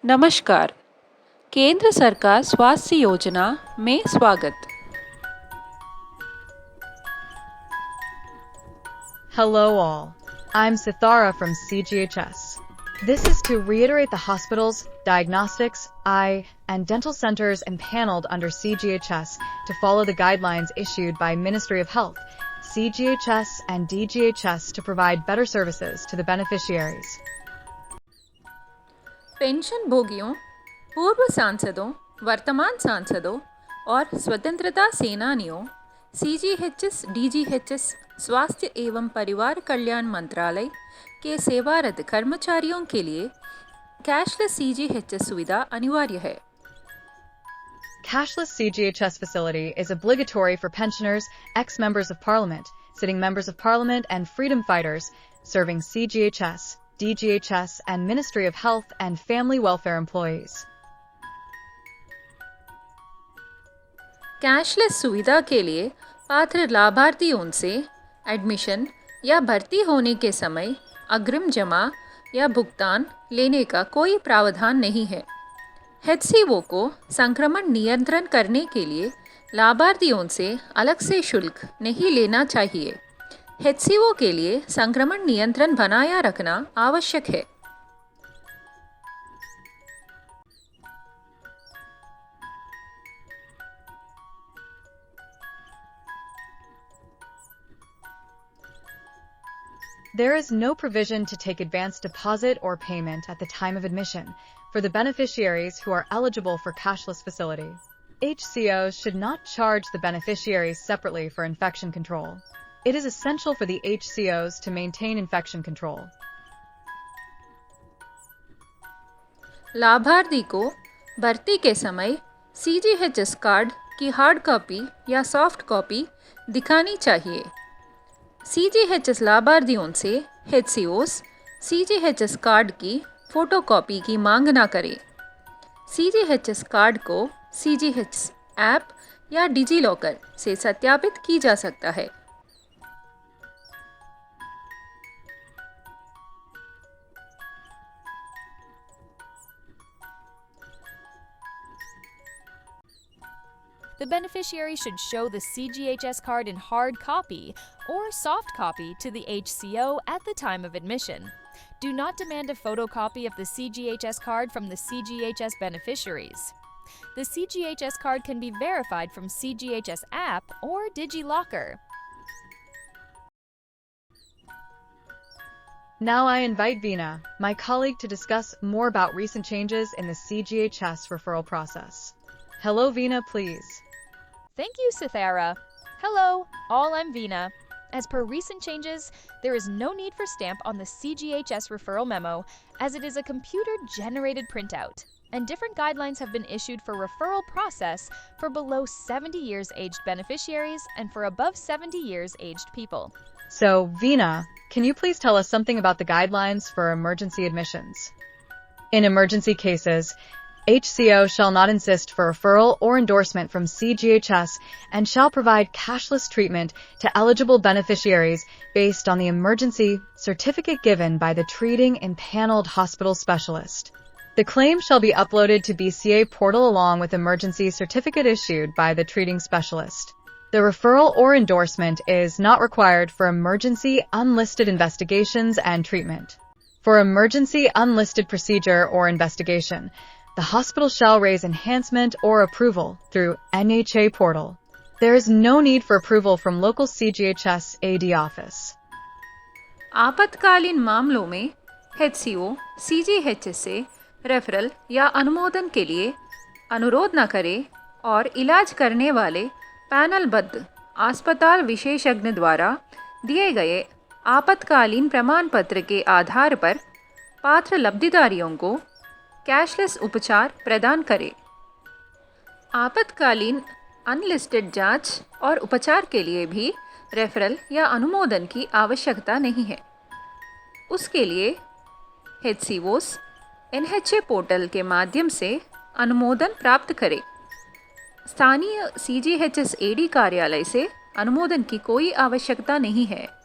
नमस्कार। केंद्र सरकार स्वास्थ्य योजना में स्वागत। Hello all. I'm Sithara from CGHS. This is to reiterate the hospitals, diagnostics, eye, and dental centers empaneled under CGHS to follow the guidelines issued by Ministry of Health, CGHS and DGHS to provide better services to the beneficiaries. Pension भोगियों, पूर्व सांसदों, वर्तमान सांसदों और स्वतंत्रता सेनानियों, CGHS DGHS स्वास्थ्य एवं परिवार कल्याण मंत्रालय के सेवारत कर्मचारियों के लिए कैशलेस सीजीएचएस सुविधा अनिवार्य है। Cashless CGHS facility is obligatory for pensioners, ex-members of parliament, sitting members of parliament, and freedom fighters serving CGHS, DGHS, and Ministry of Health and Family Welfare employees. Cashless सुविधा के लिए पात्र लाभार्थियों से admission या भर्ती होने के समय अग्रिम जमा या भुगतान लेने का कोई प्रावधान नहीं है। एचसीओ को संक्रमण नियंत्रण करने के लिए लाभार्थियों से अलग से शुल्क नहीं लेना चाहिए। एचसीओ के लिए संक्रमण नियंत्रण बनाए रखना आवश्यक है। There is no provision to take advance deposit or payment at the time of admission for the beneficiaries who are eligible for cashless facility. HCOs should not charge the beneficiaries separately for infection control. It is essential for the HCOs to maintain infection control. लाभार्थी को भर्ती के समय CGHS card की hard copy या soft copy दिखानी चाहिए। CGHS लाभार्थियों से एचसीओस सीजीएचएस कार्ड की फोटोकॉपी की मांग न करें। सीजीएचएस कार्ड को सीजीएचएस ऐप या डिजीलॉकर से सत्यापित की जा सकता है। The beneficiary should show the CGHS card in hard copy or soft copy to the HCO at the time of admission. Do not demand a photocopy of the CGHS card from the CGHS beneficiaries. The CGHS card can be verified from CGHS app or DigiLocker. Now I invite Veena, my colleague, to discuss more about recent changes in the CGHS referral process. Hello, Veena, please. Thank you, Sithara. Hello, all, I'm Veena. As per recent changes, there is no need for stamp on the CGHS referral memo as it is a computer-generated printout, and different guidelines have been issued for referral process for below 70 years aged beneficiaries and for above 70 years aged people. So, Veena, can you please tell us something about the guidelines for emergency admissions? In emergency cases, HCO shall not insist for referral or endorsement from CGHS and shall provide cashless treatment to eligible beneficiaries based on the emergency certificate given by the treating empaneled hospital specialist. The claim shall be uploaded to BCA portal along with emergency certificate issued by the treating specialist. The referral or endorsement is not required for emergency unlisted investigations and treatment. For emergency unlisted procedure or investigation, the hospital shall raise enhancement or approval through NHA portal. There is no need for approval from local CGHS AD office. आपातकालीन मामलों में एचसीओ CGHS से referral या अनुमोदन के लिए अनुरोध न करे और इलाज करने वाले पैनलबद्ध अस्पताल विशेषज्ञ द्वारा दिए गए आपातकालीन प्रमाण पत्र के आधार पर पात्र लब्धिदारियों को कैशलेस उपचार प्रदान करें। आपातकालीन अनलिस्टेड जांच और उपचार के लिए भी रेफरल या अनुमोदन की आवश्यकता नहीं है। उसके लिए एचसीओस एनएचए पोर्टल के माध्यम से अनुमोदन प्राप्त करें। स्थानीय सीजीएचएस एडी कार्यालय से अनुमोदन की कोई आवश्यकता नहीं है।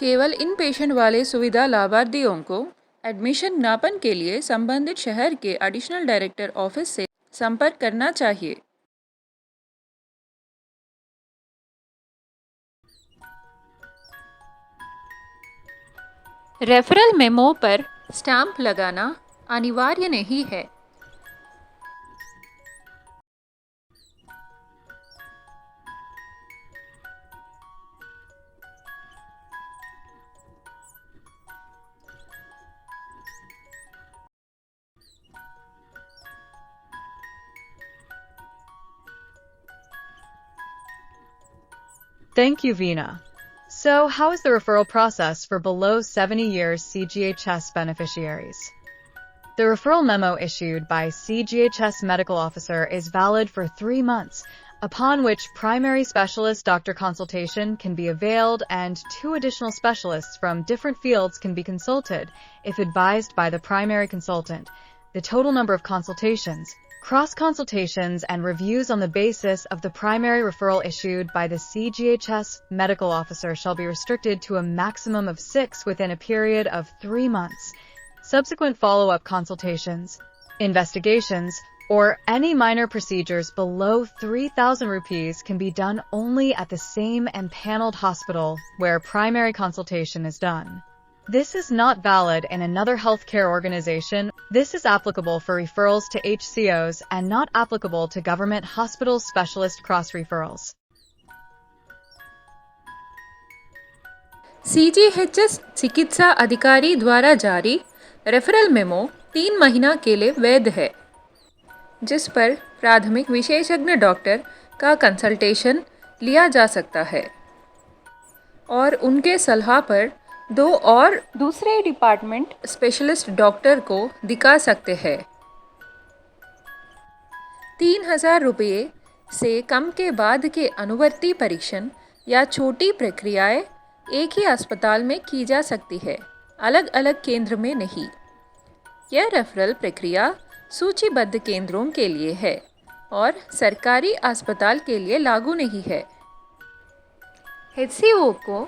केवल इन पेशेंट वाले सुविधा लाभार्थियों को एडमिशन ज्ञापन के लिए संबंधित शहर के एडिशनल डायरेक्टर ऑफिस से संपर्क करना चाहिए। रेफरल मेमो पर स्टैंप लगाना अनिवार्य नहीं है। Thank you, Veena. So, how is the referral process for below 70 years CGHS beneficiaries? The referral memo issued by CGHS medical officer is valid for 3 months, upon which primary specialist doctor consultation can be availed and 2 additional specialists from different fields can be consulted if advised by the primary consultant. The total number of consultations, cross-consultations and reviews on the basis of the primary referral issued by the CGHS medical officer shall be restricted to a maximum of 6 within a period of 3 months. Subsequent follow-up consultations, investigations, or any minor procedures below 3,000 rupees can be done only at the same empaneled hospital where primary consultation is done. This is not valid in another healthcare organization. This is applicable for referrals to HCOs and not applicable to government hospital specialist cross-referrals. CGHS चिकित्सा अधिकारी द्वारा जारी referral memo 3 महीना के लिए वैध है, जिस पर प्राथमिक विशेषज्ञ डॉक्टर का कंसल्टेशन लिया जा सकता है और उनके सलाह पर 2 और दूसरे डिपार्टमेंट स्पेशलिस्ट डॉक्टर को दिखा सकते हैं। 3,000 रुपये से कम के बाद के अनुवर्ती परीक्षण या छोटी प्रक्रियाएं एक ही अस्पताल में की जा सकती है, अलग अलग केंद्र में नहीं। यह रेफरल प्रक्रिया सूचीबद्ध केंद्रों के लिए है और सरकारी अस्पताल के लिए लागू नहीं है। HCO को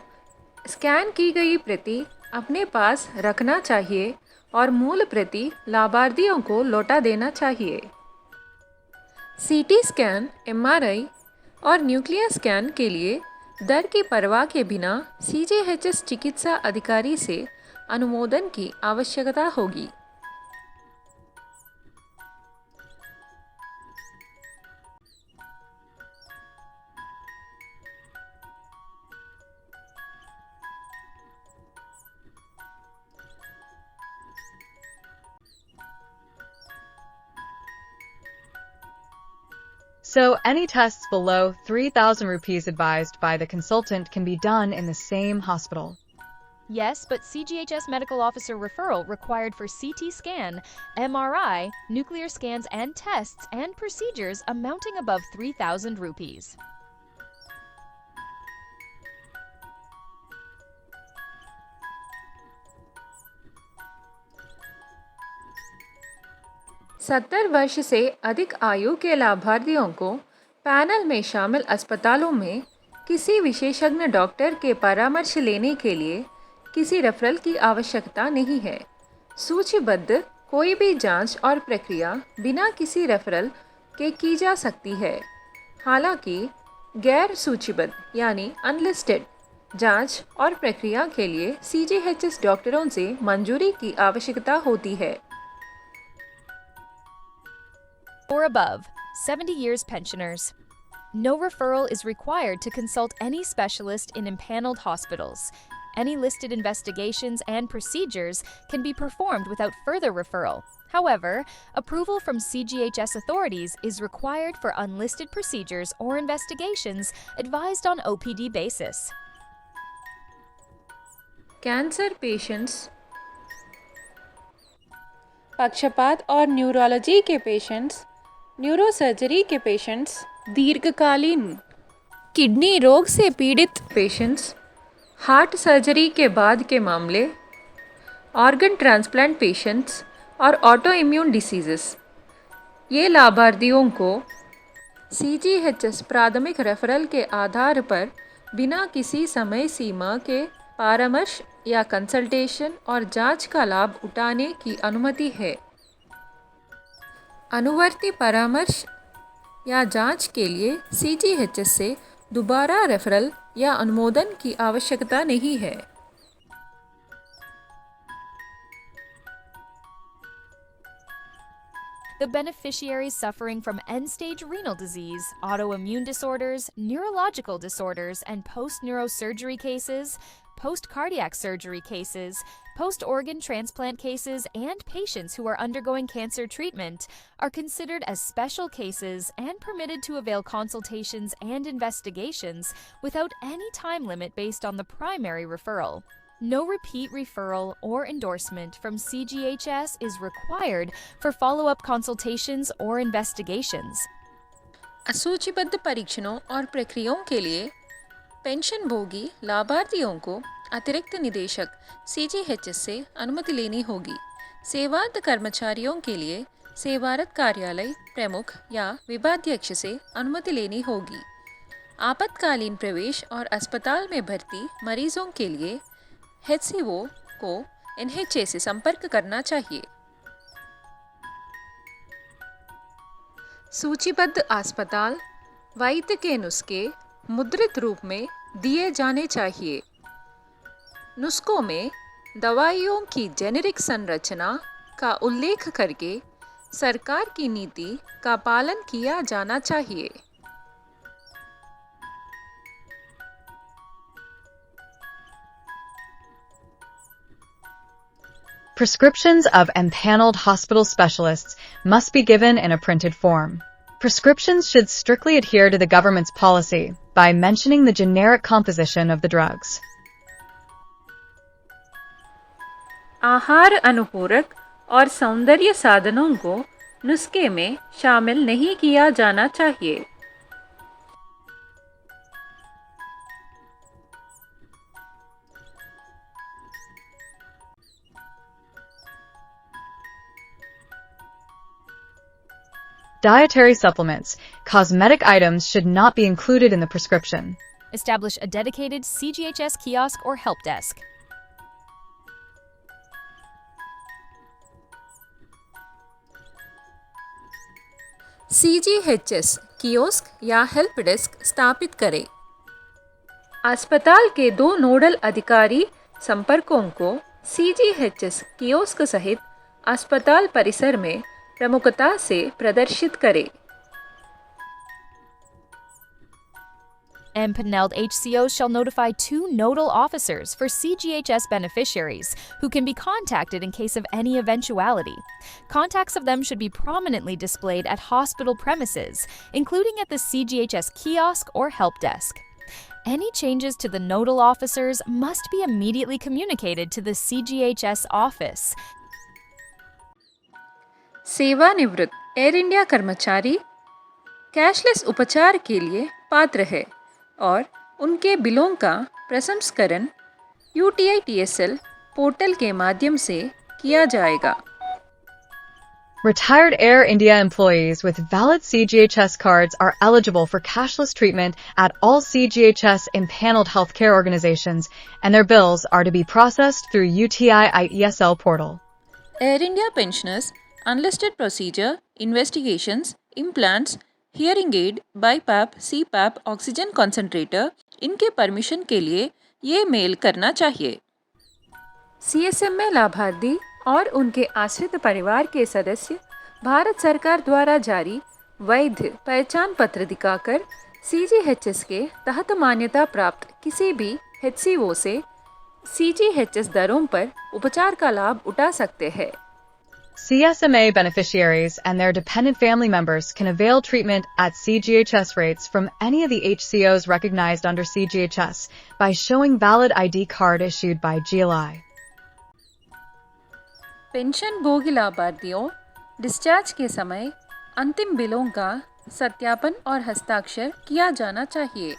स्कैन की गई प्रति अपने पास रखना चाहिए और मूल प्रति लाभार्थियों को लौटा देना चाहिए। CT स्कैन, MRI और न्यूक्लियर स्कैन के लिए दर की परवाह के बिना CGHS चिकित्सा अधिकारी से अनुमोदन की आवश्यकता होगी। So, any tests below 3,000 rupees advised by the consultant can be done in the same hospital. Yes, but CGHS medical officer referral required for CT scan, MRI, nuclear scans and tests and procedures amounting above 3,000 rupees. सत्तर वर्ष से अधिक आयु के लाभार्थियों को panel में शामिल अस्पतालों में किसी विशेषज्ञ डॉक्टर के परामर्श लेने के लिए किसी रेफरल की आवश्यकता नहीं है। सूचीबद्ध कोई भी जांच और प्रक्रिया बिना किसी रेफरल के की जा सकती है। हालांकि गैर सूचीबद्ध यानी अनलिस्टेड जांच और प्रक्रिया के लिए CGHS डॉक्टरों से मंजूरी की आवश्यकता होती है। Or above, 70 years pensioners. No referral is required to consult any specialist in empaneled hospitals. Any listed investigations and procedures can be performed without further referral. However, approval from CGHS authorities is required for unlisted procedures or investigations advised on OPD basis. Cancer patients, पक्षपात और neurology के patients, neurosurgery के patients, दीर्घकालीन kidney रोग से पीड़ित patients, heart surgery के बाद के मामले, ऑर्गन ट्रांसप्लांट पेशेंट्स और ऑटो इम्यून डिसीजेस, ये लाभार्थियों को CGHS प्राथमिक रेफरल के आधार पर बिना किसी समय सीमा के परामर्श या कंसल्टेशन और जांच का लाभ उठाने की अनुमति है। अनुवर्ती परामर्श या जांच के लिए CGHS से दोबारा रेफरल या अनुमोदन की आवश्यकता नहीं है। The beneficiaries suffering from end-stage renal disease, autoimmune disorders, neurological disorders, and post-neurosurgery cases, post-cardiac surgery cases, post-organ transplant cases, and patients who are undergoing cancer treatment are considered as special cases and permitted to avail consultations and investigations without any time limit based on the primary referral. No repeat referral or endorsement from CGHS is required for follow-up consultations or investigations. असूचीबद्ध परीक्षणों और प्रक्रियाओं के लिए pension भोगी लाभार्थियों को अतिरिक्त निदेशक CGHS से अनुमति लेनी होगी। सेवारत कर्मचारियों के लिए सेवारत कार्यालय प्रमुख या विभागाध्यक्ष से अनुमति लेनी होगी। आपातकालीन प्रवेश और अस्पताल में भर्ती मरीजों के लिए HCO को NHA से संपर्क करना चाहिए। सूचीबद्ध अस्पताल वैद्य के नुस्खे मुद्रित रूप में दिए जाने चाहिए। नुस्खों में दवाइयों की जेनेरिक संरचना का उल्लेख करके सरकार की नीति का पालन किया जाना चाहिए। Prescriptions of empaneled hospital specialists must be given in a printed form. Prescriptions should strictly adhere to the government's policy by mentioning the generic composition of the drugs. आहार अनुपूरक और सौंदर्य साधनों को नुस्खे में शामिल नहीं किया जाना चाहिए। Dietary supplements, cosmetic items should not be included in the prescription. Establish a dedicated CGHS kiosk or help desk. CGHS kiosk या हेल्प डेस्क स्थापित करें। अस्पताल के 2 नोडल अधिकारी संपर्कों को CGHS कियोस्क सहित अस्पताल परिसर में प्रमुखता से प्रदर्शित करें। Empaneled HCOs shall notify 2 nodal officers for CGHS beneficiaries who can be contacted in case of any eventuality. Contacts of them should be prominently displayed at hospital premises, including at the CGHS kiosk or help desk. Any changes to the nodal officers must be immediately communicated to the CGHS office. सेवानिवृत्त air India कर्मचारी cashless उपचार के लिए पात्र है और उनके बिलों का प्रसंस्करण UTI TSL पोर्टल के माध्यम से किया जाएगा। Retired Air India employees with valid CGHS cards are eligible for cashless treatment at all CGHS impaneled healthcare organizations, and their bills are to be processed through UTI IESL portal. Air India pensioners, unlisted procedure, investigations, implants, hearing aid, BiPAP, CPAP, oxygen concentrator, इनके permission के लिए ये mail करना चाहिए। CSM में लाभार्थी और उनके आश्रित परिवार के सदस्य भारत सरकार द्वारा जारी वैध पहचान पत्र दिखाकर CGHS के तहत मान्यता प्राप्त किसी भी HCO से CGHS दरों पर उपचार का लाभ उठा सकते हैं। CSMA beneficiaries and their dependent family members can avail treatment at CGHS rates from any of the HCOs recognized under CGHS by showing valid ID card issued by GLI. Pension भोगी लाभार्थियों डिस्चार्ज के समय अंतिम बिलों का सत्यापन और हस्ताक्षर किया जाना चाहिए।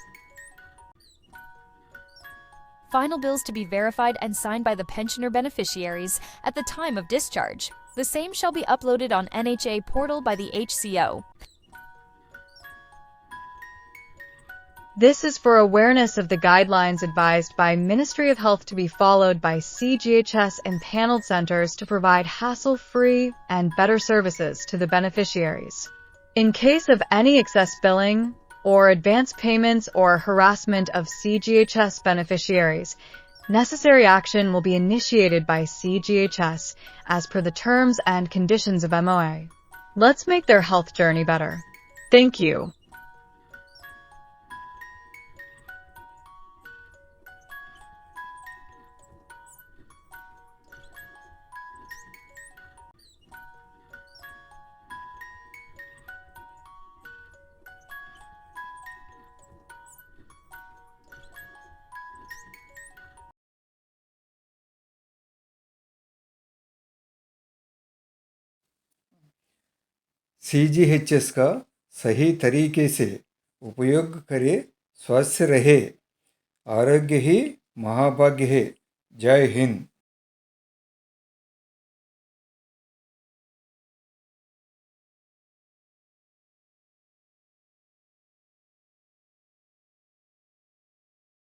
Final bills to be verified and signed by the pensioner beneficiaries at the time of discharge. The same shall be uploaded on NHA portal by the HCO. This is for awareness of the guidelines advised by Ministry of Health to be followed by CGHS and paneled centers to provide hassle-free and better services to the beneficiaries. In case of any excess billing or advance payments or harassment of CGHS beneficiaries, necessary action will be initiated by CGHS as per the terms and conditions of MOA. Let's make their health journey better. Thank you. CGHS का सही तरीके से उपयोग करें, स्वस्थ रहे, आरोग्य ही महाभाग्य है। जय हिंद।